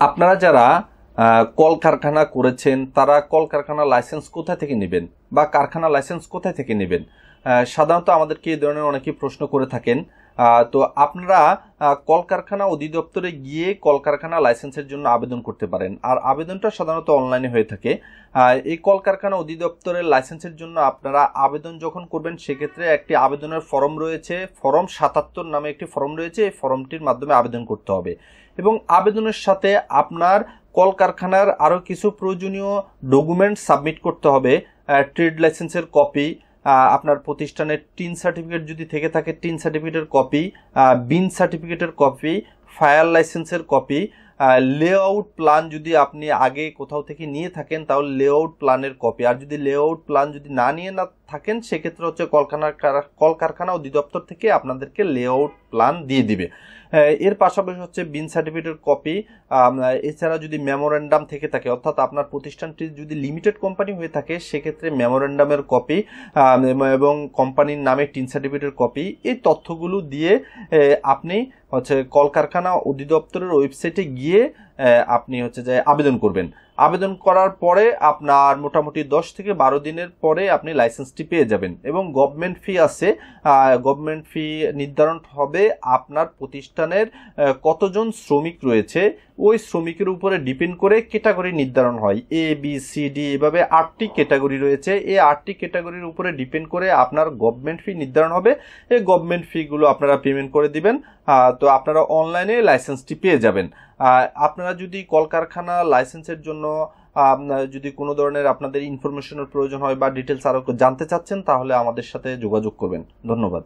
আপনারা যারা কলকারখানা করেছেন তারা কলকারখানা লাইসেন্স কোথায় থেকে নেবেন বা কারখানা লাইসেন্স কোথায় থেকে নেবেন? সাধারণত আমাদেরকে এই ধরনের অনেকেই প্রশ্ন করে থাকেন। তো আপনারা কলকারখানা অধিদপ্তরে গিয়ে কলকারখানা লাইসেন্সের জন্য আবেদন করতে পারেন। আর আবেদনটা সাধারণত অনলাইনে হয়ে থাকে। এই কলকারখানা অধিদপ্তরের লাইসেন্সের জন্য আপনারা আবেদন যখন করবেন সেক্ষেত্রে একটি আবেদনের ফর্ম রয়েছে, ফর্ম ৭৭ নামে একটি ফর্ম রয়েছে। এই ফর্মটির মাধ্যমে আবেদন করতে হবে এবং আবেদনের সাথে আপনার কলকারখানার আরও কিছু প্রয়োজনীয় ডকুমেন্ট সাবমিট করতে হবে। ট্রেড লাইসেন্সের কপি, আপনার প্রতিষ্ঠানের টিন সার্টিফিকেট যদি থেকে থাকে টিন সার্টিফিকেটের কপি, বিন সার্টিফিকেটের কপি, ফায়ার লাইসেন্সের কপি, লেআউট প্ল্যান যদি আপনি আগে কোথাও থেকে নিয়ে থাকেন তাহলে লেআউট প্ল্যানের কপি। আর যদি লেআউট প্ল্যান যদি না নিয়ে না থাকেন সেক্ষেত্রে হচ্ছে কলকারখানা অধিদপ্তর থেকে আপনাদেরকে লেআউট প্ল্যান দিয়ে দিবে। এর পাশাপাশি হচ্ছে বিন সার্টিফিকেটের কপি। এছাড়া যদি মেমোরেন্ডাম থেকে থাকে, অর্থাৎ আপনার প্রতিষ্ঠানটি যদি লিমিটেড কোম্পানি হয়ে থাকে সেক্ষেত্রে মেমোরেন্ডামের কপি এবং কোম্পানির নামে টিন সার্টিফিকেটের কপি, এই তথ্যগুলো দিয়ে আপনি হচ্ছে কলকারখানা অধিদপ্তরের ওয়েবসাইটে গিয়ে আপনি হচ্ছে যে আবেদন করবেন। আবেদন করার পরে আপনার মোটামুটি 10 থেকে 12 দিনের পরে আপনি লাইসেন্সটি পেয়ে যাবেন এবং গভর্নমেন্ট ফি আছে। গভর্নমেন্ট ফি নির্ধারণ হবে আপনার প্রতিষ্ঠানের কতজন শ্রমিক রয়েছে ওই শ্রমিকের উপরে ডিপেন্ড করে ক্যাটাগরি নির্ধারণ হয়। এ বি সি ডি এভাবে 8টি ক্যাটাগরি রয়েছে। এই 8টি ক্যাটাগরির উপরে ডিপেন্ড করে আপনার গভর্নমেন্ট ফি নির্ধারণ হবে। এই গভর্নমেন্ট ফিগুলো আপনারা পেমেন্ট করে দিবেন। তো আপনারা অনলাইনে লাইসেন্সটি পেয়ে যাবেন। আপনারা যদি কলকারখানা লাইসেন্সের জন্য যদি কোনো ধরনের আপনাদের ইনফরমেশনের প্রয়োজন হয় বা ডিটেলস আরও জানতে চাচ্ছেন তাহলে আমাদের সাথে যোগাযোগ করবেন। ধন্যবাদ।